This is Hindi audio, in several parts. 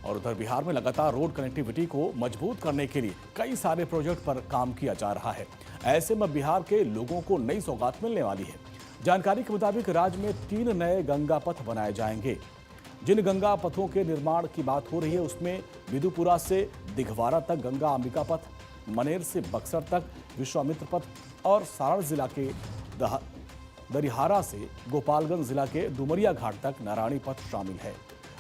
और उधर बिहार में लगातार रोड कनेक्टिविटी को मजबूत करने के लिए कई सारे प्रोजेक्ट पर काम किया जा रहा है। ऐसे में बिहार के लोगों को नई सौगात मिलने वाली है। जानकारी के मुताबिक राज्य में 3 नए गंगा पथ बनाए जाएंगे। जिन गंगा पथों के निर्माण की बात हो रही है उसमें विदुपुरा से दिघवारा तक गंगा अंबिका पथ, मनेर से बक्सर तक विश्वामित्र पथ और सारण जिला के दरिहारा से गोपालगंज जिला के डुमरिया घाट तक नारायणी पथ शामिल है।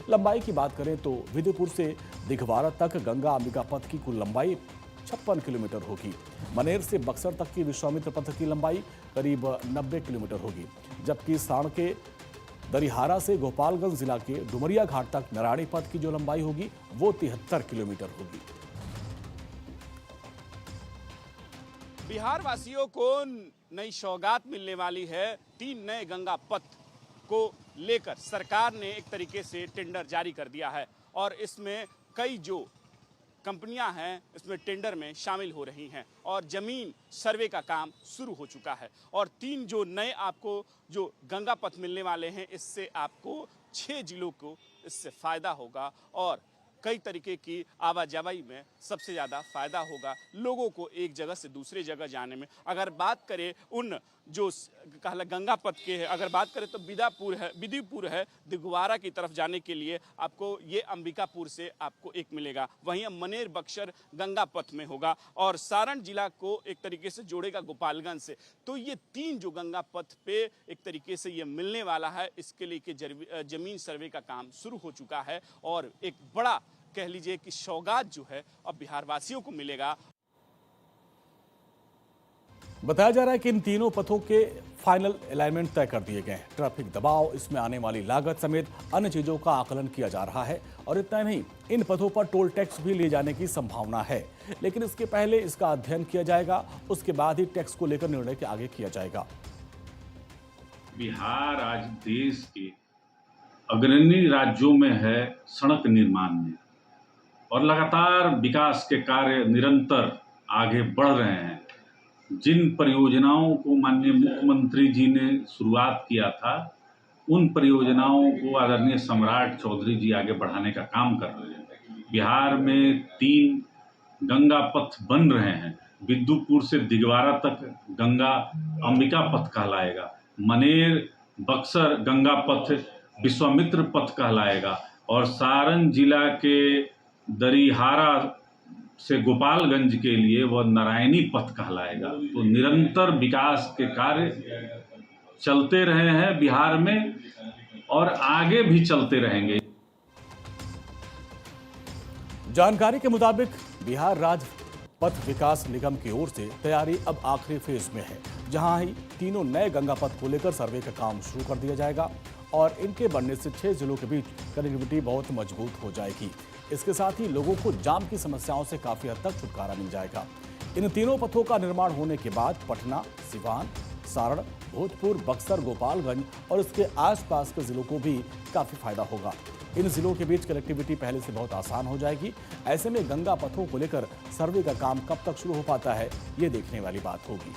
लंबाई की बात करें तो विदुपुर से दिघवारा तक गंगा अंबिका पथ की कुल लंबाई 56 किलोमीटर होगी। मनेर से बक्सर तक की विश्वामित्र पथ की लंबाई करीब 90 किलोमीटर होगी, जबकि सारण के दरिहारा से गोपालगंज जिला के डुमरिया घाट तक नारायणी पथ की जो लंबाई होगी वो 73 किलोमीटर होगी। बिहार वासियों को नई सौगात मिलने वाली है। 3 नए गंगा पथ को लेकर सरकार ने एक तरीके से टेंडर जारी कर दिया है और इसमें कई जो कंपनियां हैं इसमें टेंडर में शामिल हो रही हैं और जमीन सर्वे का काम शुरू हो चुका है। और 3 जो नए आपको जो गंगा पथ मिलने वाले हैं इससे आपको 6 जिलों को इससे फ़ायदा होगा और कई तरीके की आवाजाही में सबसे ज़्यादा फ़ायदा होगा लोगों को एक जगह से दूसरे जगह जाने में। अगर बात करें उन जो कहला गंगा पथ के है, अगर बात करें तो विदुपुर है दिघवारा की तरफ जाने के लिए आपको ये अंबिकापुर से आपको एक मिलेगा। वहीं मनेर बक्सर गंगा पथ में होगा और सारण जिला को एक तरीके से जोड़ेगा गोपालगंज से। तो ये 3 जो गंगा पथ पे एक तरीके से ये मिलने वाला है, इसके लिए जमीन सर्वे का काम शुरू हो चुका है और एक बड़ा कह लीजिए कि सौगात जो है अब बिहार वासियों को मिलेगा। बताया जा रहा है कि इन तीनों पथों के फाइनल अलाइनमेंट तय कर दिए गए हैं। ट्रैफिक दबाव, इसमें आने वाली लागत समेत अन्य चीजों का आकलन किया जा रहा है और इतना नहीं, इन पथों पर टोल टैक्स भी ले जाने की संभावना है, लेकिन इसके पहले इसका अध्ययन किया जाएगा, उसके बाद ही टैक्स को लेकर निर्णय के आगे किया जाएगा। बिहार आज देश के अग्रणी राज्यों में है सड़क निर्माण में और लगातार विकास के कार्य निरंतर आगे बढ़ रहे हैं। जिन परियोजनाओं को माननीय मुख्यमंत्री जी ने शुरुआत किया था, उन परियोजनाओं को आदरणीय सम्राट चौधरी जी आगे बढ़ाने का काम कर रहे हैं। बिहार में 3 गंगा पथ बन रहे हैं। विदुपुर से दिघवारा तक गंगा अंबिका पथ कहलाएगा। मनेर बक्सर गंगा पथ विश्वामित्र पथ कहलाएगा और सारण जिला के दरिहारा से गोपालगंज के लिए वह नारायणी पथ कहलाएगा। तो निरंतर विकास के कार्य चलते रहे हैं बिहार में और आगे भी चलते रहेंगे। जानकारी के मुताबिक बिहार राज्य पथ विकास निगम की ओर से तैयारी अब आखिरी फेज में है, जहां ही तीनों नए गंगा पथ को लेकर सर्वे का काम शुरू कर दिया जाएगा और इनके बनने से 6 जिलों के बीच कनेक्टिविटी बहुत मजबूत हो जाएगी। इसके साथ ही लोगों को जाम की समस्याओं से काफी हद तक छुटकारा मिल जाएगा। इन तीनों पथों का निर्माण होने के बाद पटना, सिवान, सारण, भोजपुर, बक्सर, गोपालगंज और इसके आसपास के जिलों को भी काफी फायदा होगा। इन जिलों के बीच कनेक्टिविटी पहले से बहुत आसान हो जाएगी। ऐसे में गंगा पथों को लेकर सर्वे का काम कब तक शुरू हो पाता है, ये देखने वाली बात होगी।